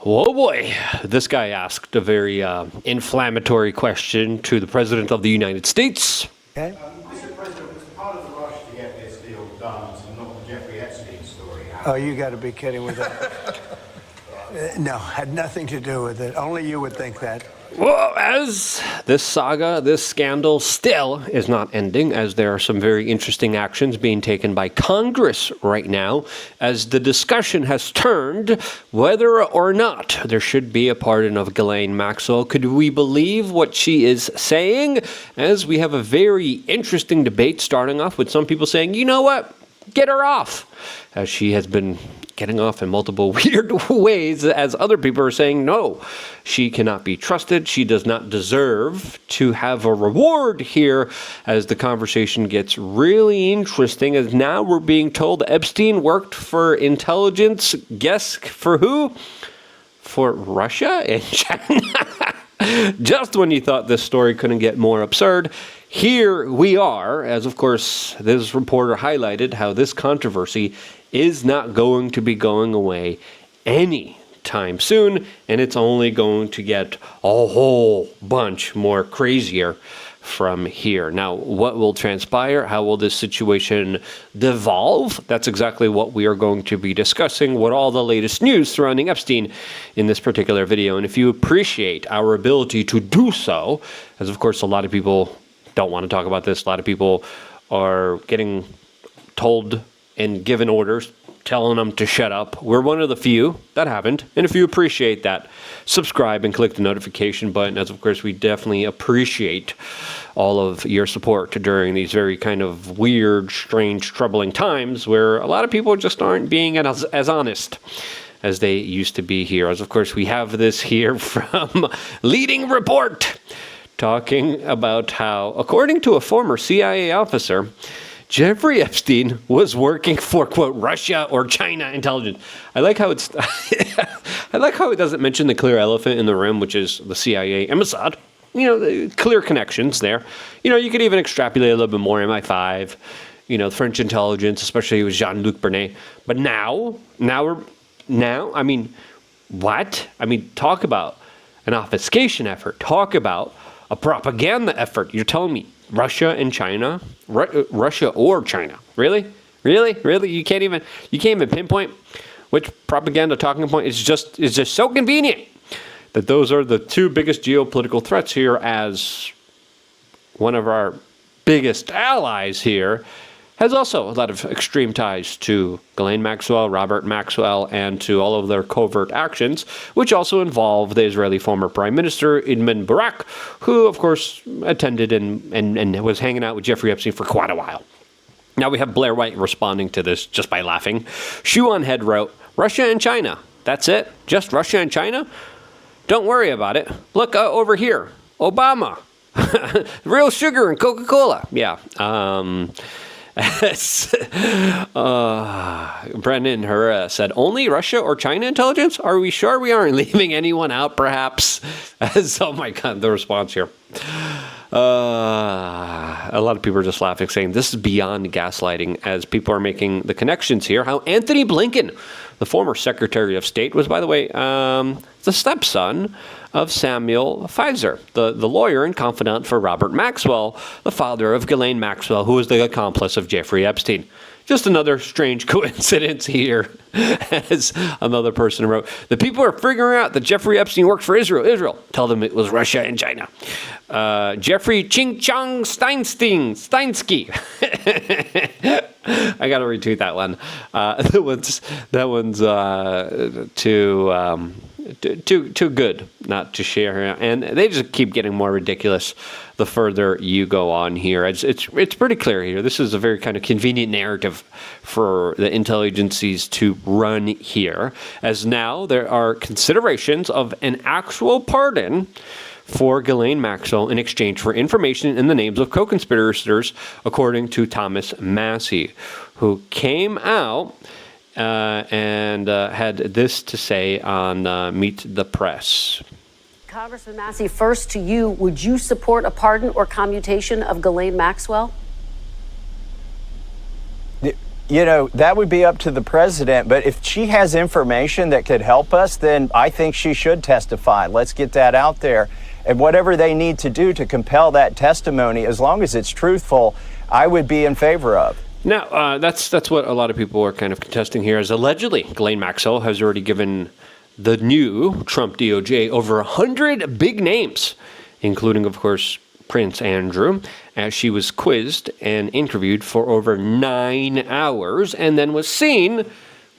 Oh boy, this guy asked a very inflammatory question to the President of the United States. Okay. Mr. President, was part of the rush to get this deal done to knock the Jeffrey Epstein story out? Oh, you got to be kidding with that. No, had nothing to do with it. Only you would think that. Well, as this saga, this scandal still is not ending, as there are some very interesting actions being taken by Congress right now, as the discussion has turned whether or not there should be a pardon of Ghislaine Maxwell. Could we believe what she is saying? As we have a very interesting debate starting off with some people saying, you know what, get her off, as she has been getting off in multiple weird ways, as other people are saying, no, she cannot be trusted. She does not deserve to have a reward here, as the conversation gets really interesting, as now we're being told Epstein worked for intelligence, guess for who? For Russia and China. Just when you thought this story couldn't get more absurd, here we are, as of course this reporter highlighted how this controversy is not going to be going away anytime soon, and it's only going to get a whole bunch more crazier from here. Now, what will transpire? How will this situation devolve? That's exactly what we are going to be discussing, what all the latest news surrounding Epstein in this particular video. And if you appreciate our ability to do so, as of course a lot of people don't want to talk about this, a lot of people are getting told and given orders telling them to shut up. We're one of the few that haven't. And if you appreciate that, subscribe and click the notification button, as of course we definitely appreciate all of your support during these very kind of weird, strange, troubling times where a lot of people just aren't being as honest as they used to be here. As of course we have this here from Leading Report, talking about how, according to a former CIA officer, Jeffrey Epstein was working for, quote, Russia or China intelligence. I like how it's, I like how it doesn't mention the clear elephant in the room, which is the CIA and Mossad. You know, the clear connections there. You know, you could even extrapolate a little bit more, MI5, you know, French intelligence, especially with Jean-Luc Bernet. But now, I mean, what? I mean, talk about an obfuscation effort. Talk about a propaganda effort. You're telling me Russia and China, Russia or China? Really? You can't even pinpoint which propaganda talking point is just so convenient that those are the two biggest geopolitical threats here, as one of our biggest allies here has also a lot of extreme ties to Ghislaine Maxwell, Robert Maxwell, and to all of their covert actions, which also involve the Israeli former Prime Minister, Edmund Barak, who, of course, attended and was hanging out with Jeffrey Epstein for quite a while. Now we have Blair White responding to this just by laughing. Shoe on Head wrote, Russia and China. That's it? Just Russia and China? Don't worry about it. Look over here. Obama. Real sugar and Coca-Cola. Yeah. Brendan Herrera said, only Russia or China intelligence? Are we sure we aren't leaving anyone out, perhaps? Oh my God, the response here. A lot of people are just laughing, saying this is beyond gaslighting, as people are making the connections here. How Anthony Blinken, the former Secretary of State, was, by the way, the stepson of Samuel Pfizer, the lawyer and confidant for Robert Maxwell, the father of Ghislaine Maxwell, who was the accomplice of Jeffrey Epstein. Just another strange coincidence here, as another person wrote. The people are figuring out that Jeffrey Epstein worked for Israel. Tell them it was Russia and China. Jeffrey Ching Chong Steinsky. I got to retweet that one. That one's too good not to share, and they just keep getting more ridiculous the further you go on here. It's pretty clear here. This is a very kind of convenient narrative for the intelligences to run here, as now there are considerations of an actual pardon for Ghislaine Maxwell in exchange for information in the names of co-conspirators, according to Thomas Massie, who came out and had this to say on Meet the Press. Congressman Massie, first to you, would you support a pardon or commutation of Ghislaine Maxwell? you know, that would be up to the president. But if she has information that could help us, then I think she should testify. Let's get that out there. And whatever they need to do to compel that testimony, as long as it's truthful, I would be in favor of. Now, that's what a lot of people are kind of contesting here, is allegedly Ghislaine Maxwell has already given the new Trump DOJ over 100 big names, including, of course, Prince Andrew, as she was quizzed and interviewed for over 9 hours and then was seen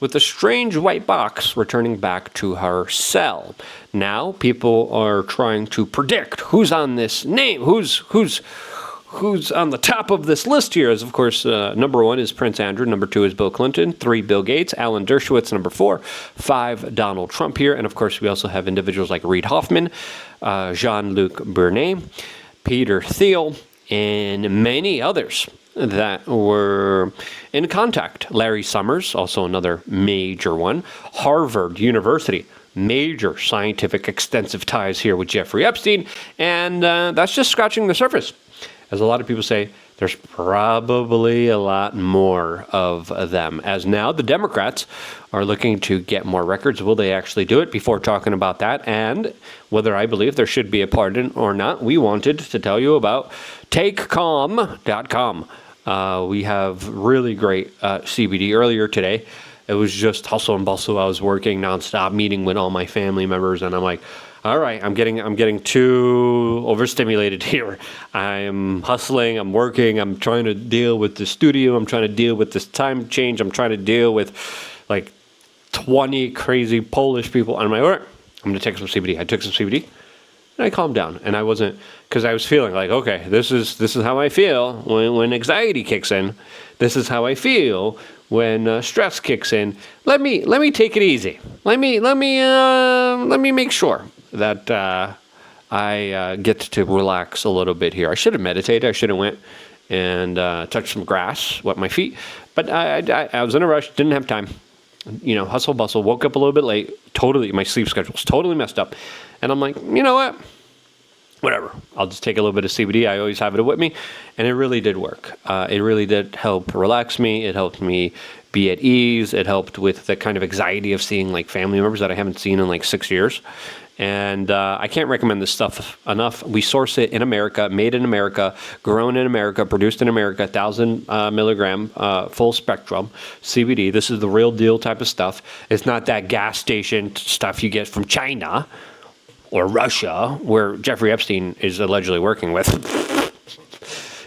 with a strange white box returning back to her cell. Now, people are trying to predict who's on this name, who's on the top of this list here. Is, of course, number 1 is Prince Andrew, number 2 is Bill Clinton, 3 Bill Gates, Alan Dershowitz, number 4, 5 Donald Trump here, and of course we also have individuals like Reid Hoffman, Jean-Luc Bernet, Peter Thiel, and many others that were in contact. Larry Summers, also another major one. Harvard University, major scientific extensive ties here with Jeffrey Epstein, and that's just scratching the surface. As a lot of people say, there's probably a lot more of them, as now the Democrats are looking to get more records. Will they actually do it? Before talking about that and whether I believe there should be a pardon or not, we wanted to tell you about takecom.com. We have really great CBD. Earlier today, it was just hustle and bustle. I was working nonstop, meeting with all my family members, and I'm like, all right, I'm getting too overstimulated here. I'm hustling, I'm working, I'm trying to deal with the studio, I'm trying to deal with this time change, I'm trying to deal with like 20 crazy Polish people. And I'm like, all right, I'm gonna take some CBD. I took some CBD and I calmed down. And I wasn't, because I was feeling like, okay, this is how I feel when anxiety kicks in. This is how I feel when stress kicks in. Let me take it easy. Let me make sure that I get to relax a little bit here. I should have meditated. I should have went and touched some grass, wet my feet. But I was in a rush, didn't have time. You know, hustle, bustle, woke up a little bit late. Totally, my sleep schedule's totally messed up. And I'm like, you know what? Whatever. I'll just take a little bit of CBD. I always have it with me. And it really did work. It really did help relax me. It helped me be at ease. It helped with the kind of anxiety of seeing like family members that I haven't seen in like 6 years. And I can't recommend this stuff enough. We source it in America, made in America, grown in America, produced in America, 1,000 milligram full spectrum CBD. This is the real deal type of stuff. It's not that gas station stuff you get from China or Russia, where Jeffrey Epstein is allegedly working with.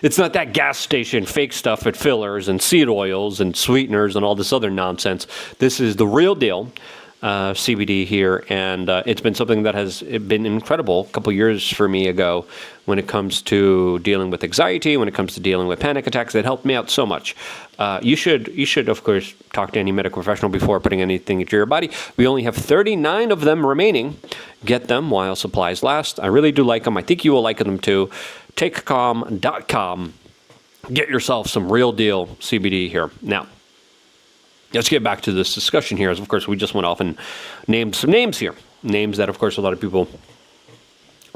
It's not that gas station fake stuff with fillers and seed oils and sweeteners and all this other nonsense. This is the real deal. CBD here, and it's been something that has been incredible a couple years for me ago when it comes to dealing with anxiety, when it comes to dealing with panic attacks. It helped me out so much. You should, of course, talk to any medical professional before putting anything into your body. We only have 39 of them remaining. Get them while supplies last. I really do like them. I think you will like them too. Takecom.com. Get yourself some real deal CBD here. Now, let's get back to this discussion here, as of course we just went off and named some names here. Names that, of course, a lot of people...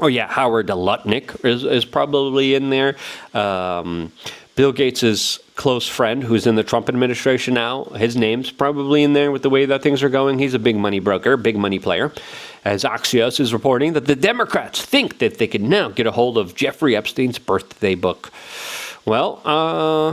Oh, yeah, Howard Lutnick is probably in there. Bill Gates' close friend, who's in the Trump administration now, his name's probably in there with the way that things are going. He's a big money broker, big money player. As Axios is reporting that the Democrats think that they can now get a hold of Jeffrey Epstein's birthday book. Well,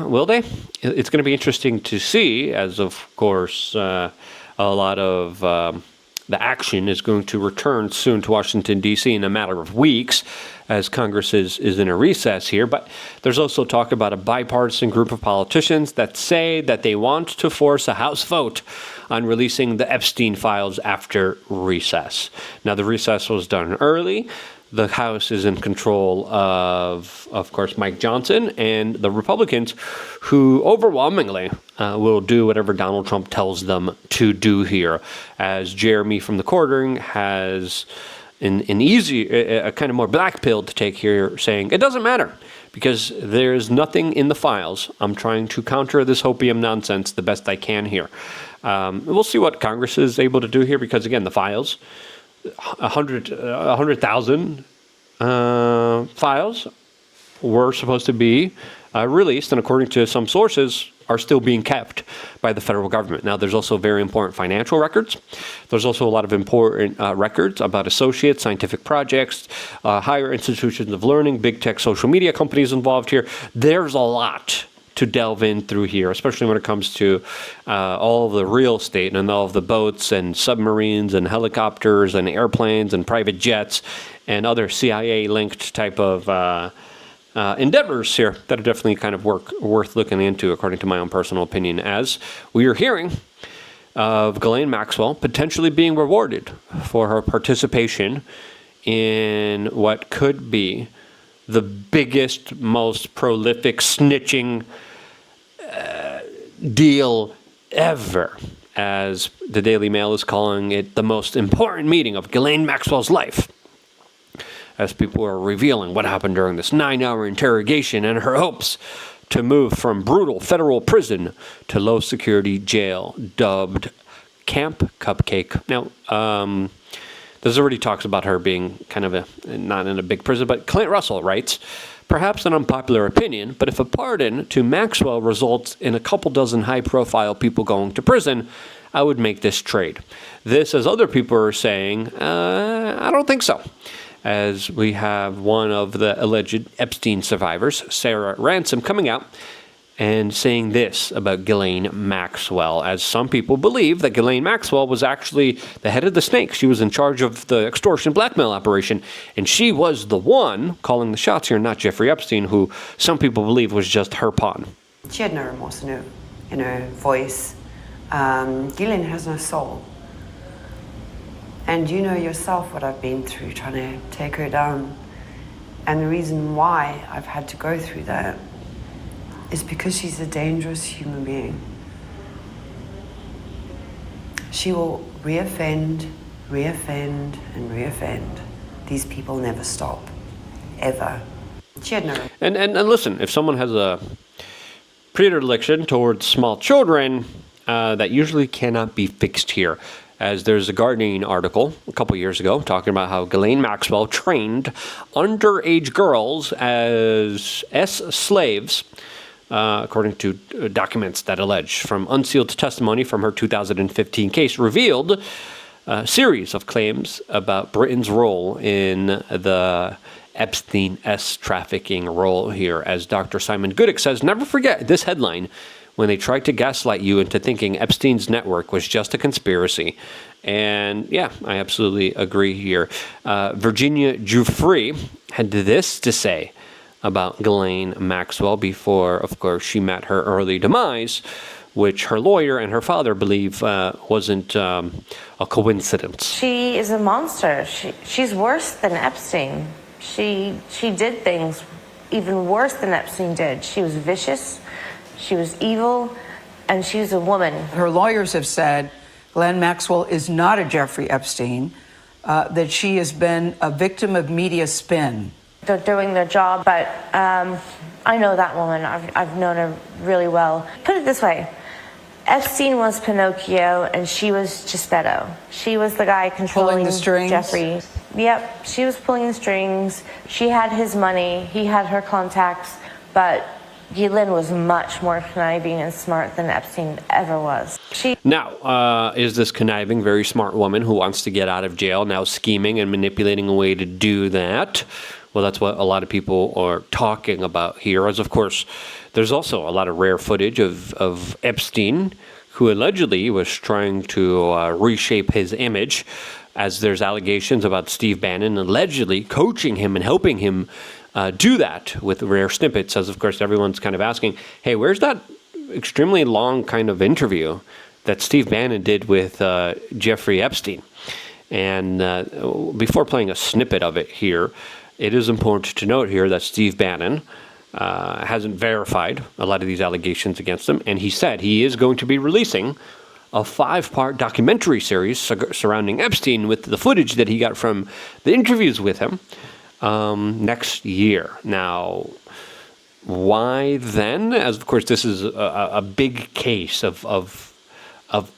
will they? It's going to be interesting to see, as of course a lot of the action is going to return soon to Washington, D.C. in a matter of weeks, as Congress is in a recess here. But there's also talk about a bipartisan group of politicians that say that they want to force a House vote on releasing the Epstein files after recess. Now, the recess was done early. The House is in control of course, Mike Johnson and the Republicans, who overwhelmingly will do whatever Donald Trump tells them to do here. As Jeremy from the Quartering has a kind of more black pill to take here, saying it doesn't matter because there's nothing in the files. I'm trying to counter this hopium nonsense the best I can here. We'll see what Congress is able to do here, because again, the files, 100,000 files, were supposed to be released, and according to some sources, are still being kept by the federal government. Now, there's also very important financial records. There's also a lot of important records about associates, scientific projects, higher institutions of learning, big tech social media companies involved here. There's a lot to delve in through here, especially when it comes to all of the real estate and all of the boats and submarines and helicopters and airplanes and private jets and other CIA-linked type of endeavors here that are definitely kind of worth looking into, according to my own personal opinion, as we are hearing of Ghislaine Maxwell potentially being rewarded for her participation in what could be the biggest, most prolific snitching deal ever, as the Daily Mail is calling it, the most important meeting of Ghislaine Maxwell's life, as people are revealing what happened during this 9-hour interrogation and her hopes to move from brutal federal prison to low-security jail dubbed Camp Cupcake. Now, there's already talks about her being kind of not in a big prison, but Clint Russell writes, perhaps an unpopular opinion, but if a pardon to Maxwell results in a couple dozen high-profile people going to prison, I would make this trade. This, as other people are saying, I don't think so. As we have one of the alleged Epstein survivors, Sarah Ransom, coming out and saying this about Ghislaine Maxwell, as some people believe that Ghislaine Maxwell was actually the head of the snake. She was in charge of the extortion blackmail operation, and she was the one calling the shots here, not Jeffrey Epstein, who some people believe was just her pawn. She had no remorse in her voice. Ghislaine has no soul. And you know yourself what I've been through trying to take her down. And the reason why I've had to go through that is because she's a dangerous human being. She will reoffend, and reoffend. These people never stop, ever. She had no... And listen, if someone has a predilection towards small children, that usually cannot be fixed here. As there's a Guardian article a couple years ago talking about how Ghislaine Maxwell trained underage girls as slaves, according to documents that allege from unsealed testimony from her 2015 case, revealed a series of claims about Britain's role in the Epstein trafficking role here. As Dr. Simon Goodix says, never forget this headline: when they tried to gaslight you into thinking Epstein's network was just a conspiracy. And yeah, I absolutely agree here. Virginia Giuffre had this to say about Ghislaine Maxwell before, of course, she met her early demise, which her lawyer and her father believe wasn't a coincidence. She is a monster. She's worse than Epstein. She did things even worse than Epstein did. She was vicious. She was evil, and she was a woman. Her lawyers have said Ghislaine Maxwell is not a Jeffrey Epstein, that she has been a victim of media spin. They're doing their job, but I know that woman. I've known her really well. Put it this way. Epstein was Pinocchio, and she was Geppetto. She was the guy controlling the strings. Jeffrey. Yep, she was pulling the strings. She had his money. He had her contacts, but Ghislaine was much more conniving and smart than Epstein ever was. Now, is this conniving, very smart woman who wants to get out of jail now scheming and manipulating a way to do that? Well, that's what a lot of people are talking about here, as of course, there's also a lot of rare footage of Epstein, who allegedly was trying to reshape his image, as there's allegations about Steve Bannon allegedly coaching him and helping him do that with rare snippets, as of course everyone's kind of asking, hey, where's that extremely long kind of interview that Steve Bannon did with Jeffrey Epstein? And before playing a snippet of it here, it is important to note here that Steve Bannon hasn't verified a lot of these allegations against him, and he said he is going to be releasing a 5-part documentary series surrounding Epstein with the footage that he got from the interviews with him next year. Now, why then? As of course, this is a big case of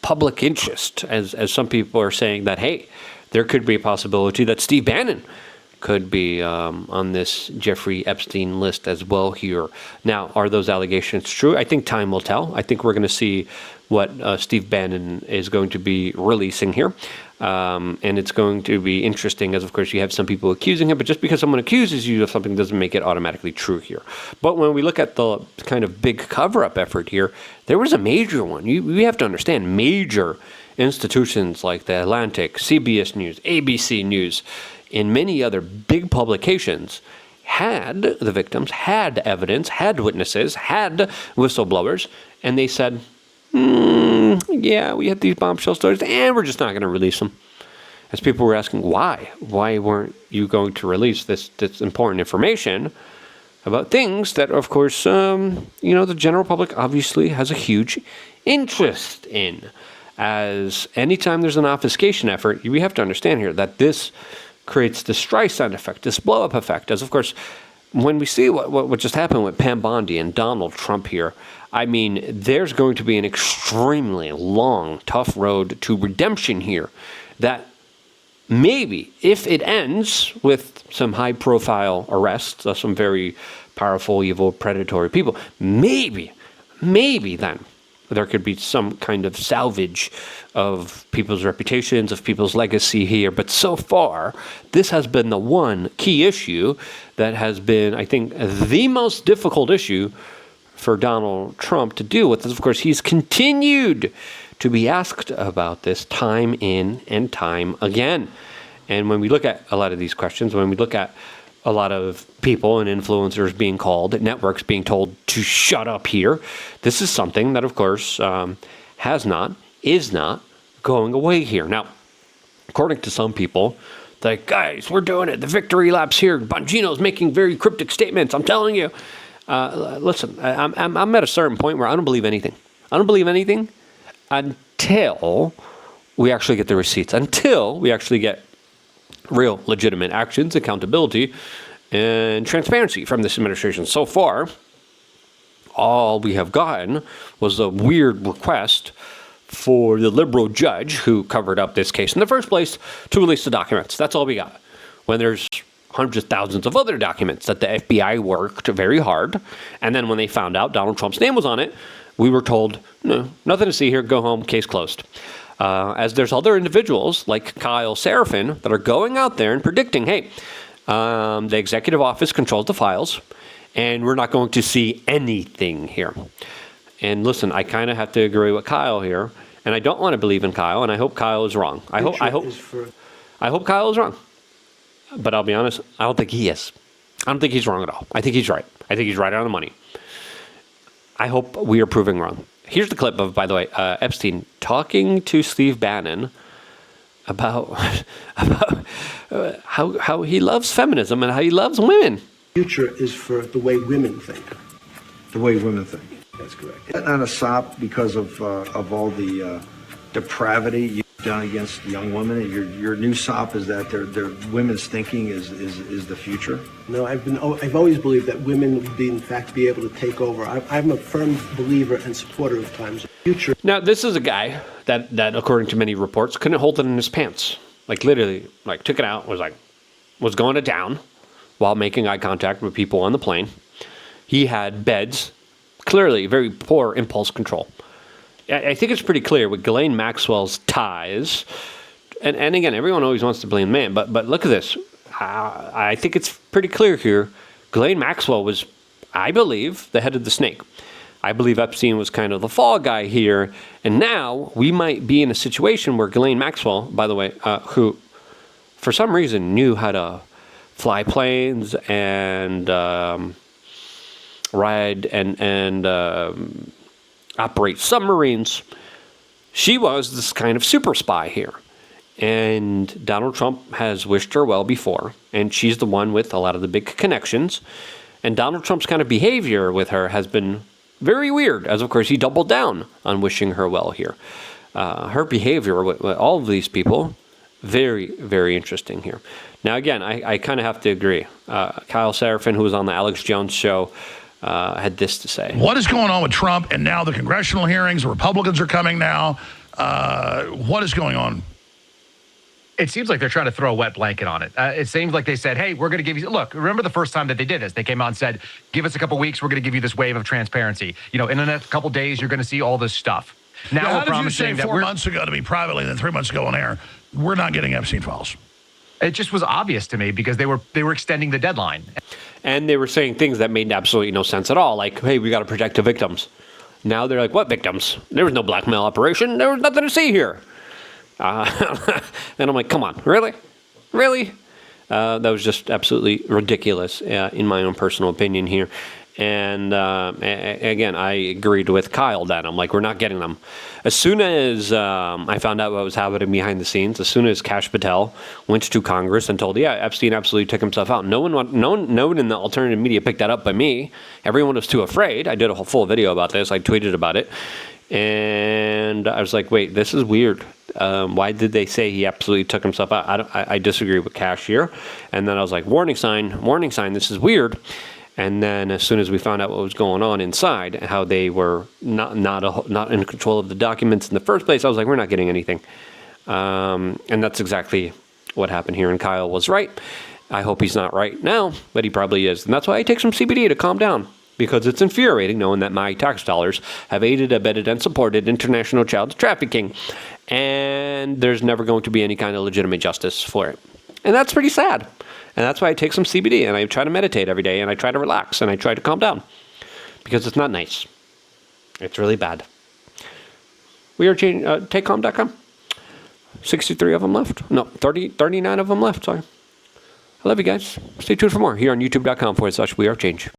public interest, as some people are saying that, hey, there could be a possibility that Steve Bannon could be on this Jeffrey Epstein list as well here. Now, are those allegations true? I think time will tell. I think we're going to see what Steve Bannon is going to be releasing here. And it's going to be interesting as, of course, you have some people accusing him, but just because someone accuses you of something doesn't make it automatically true here. But when we look at the kind of big cover-up effort here, there was a major one. We have to understand major institutions like The Atlantic, CBS News, ABC News, and many other big publications had the victims, had evidence, had witnesses, had whistleblowers, and they said, yeah, we have these bombshell stories, and we're just not going to release them. As people were asking, why? Why weren't you going to release this important information about things that, of course, the general public obviously has a huge interest in? As anytime there's an obfuscation effort, we have to understand here that this creates the Streisand effect, this blow-up effect. As, of course, when we see what just happened with Pam Bondi and Donald Trump here, I mean, there's going to be an extremely long, tough road to redemption here that maybe, if it ends with some high-profile arrests of some very powerful, evil, predatory people, maybe then there could be some kind of salvage of people's reputations, of people's legacy here. But so far, this has been the one key issue that has been, I think, the most difficult issue for Donald Trump to deal with. Of course, he's continued to be asked about this time in and time again. And when we look at a lot of these questions, when we look at a lot of people and influencers being called, networks being told to shut up here, this is something that, of course, is not going away here. Now, according to some people, like, guys, we're doing it. The victory lap's here. Bongino's making very cryptic statements. I'm telling you. Listen, I'm at a certain point where I don't believe anything. I don't believe anything until we actually get the receipts, until we actually get real legitimate actions, accountability, and transparency from this administration. So far, all we have gotten was a weird request for the liberal judge who covered up this case in the first place to release the documents. That's all we got. When there's hundreds, thousands of other documents that the FBI worked very hard, and then when they found out Donald Trump's name was on it, we were told, no, nothing to see here, go home, case closed. As there's other individuals like Kyle Seraphin that are going out there and predicting, hey, the executive office controls the files, and we're not going to see anything here. And listen, I kind of have to agree with Kyle here, and I don't want to believe in Kyle, and I hope Kyle is wrong. I hope Kyle is wrong. But I'll be honest, I don't think he is. I don't think he's wrong at all. I think he's right. I think he's right on the money. I hope we are proving wrong. Here's the clip of, by the way, Epstein talking to Steve Bannon about how he loves feminism and how he loves women. Future is for the way women think. The way women think. That's correct. Getting on a sop because of all the depravity you've done against young women. Your new sop is that their women's thinking is the future. No, I've always believed that women would in fact be able to take over. I'm a firm believer and supporter of times future. Now, this is a guy that according to many reports couldn't hold it in his pants. Like literally, like took it out, was going to town while making eye contact with people on the plane. He had beds, clearly very poor impulse control. I think it's pretty clear with Ghislaine Maxwell's ties, and again, everyone always wants to blame man, but look at this. I think it's pretty clear here. Ghislaine Maxwell was, I believe, the head of the snake. I believe Epstein was kind of the fall guy here, and now we might be in a situation where Ghislaine Maxwell, by the way, who for some reason knew how to fly planes and ride and operate submarines, she was this kind of super spy here. And Donald Trump has wished her well before, and she's the one with a lot of the big connections. And Donald Trump's kind of behavior with her has been very weird, as of course he doubled down on wishing her well here. Her behavior with all of these people, very, very interesting here. Now again, I kind of have to agree. Kyle Seraphin, who was on the Alex Jones show, had this to say. What is going on with Trump and now the congressional hearings? The Republicans are coming now. What is going on? It seems like they're trying to throw a wet blanket on it. It seems like they said, hey, we're going to give you, look, remember the first time that they did this? They came out and said, give us a couple weeks, we're going to give you this wave of transparency. You know, in the next couple days, you're going to see all this stuff. Now how we're did you say promising that 4 months ago to me privately, and then 3 months ago on air, we're not getting Epstein files? It just was obvious to me because they were extending the deadline. And they were saying things that made absolutely no sense at all. Like, hey, we got to protect the victims. Now they're like, what victims? There was no blackmail operation. There was nothing to see here. And I'm like, come on, really? Really? That was just absolutely ridiculous, in my own personal opinion here. And again, I agreed with Kyle then. I'm like, we're not getting them. As soon as I found out what was happening behind the scenes, as soon as Kash Patel went to Congress and told, yeah, Epstein absolutely took himself out. No one in the alternative media picked that up but me. Everyone was too afraid. I did a whole full video about this. I tweeted about it. And I was like, wait, this is weird. Why did they say he absolutely took himself out? I disagree with Kash here. And then I was like, warning sign, this is weird. And then as soon as we found out what was going on inside, how they were not in control of the documents in the first place, I was like, we're not getting anything. And that's exactly what happened here. And Kyle was right. I hope he's not right now, but he probably is. And that's why I take some CBD to calm down. Because it's infuriating knowing that my tax dollars have aided, abetted, and supported international child trafficking. And there's never going to be any kind of legitimate justice for it. And that's pretty sad. And that's why I take some CBD and I try to meditate every day and I try to relax and I try to calm down. Because it's not nice. It's really bad. We are changing, takecalm.com. 63 of them left. No, 39 of them left, sorry. I love you guys. Stay tuned for more here on youtube.com/weareoftchange.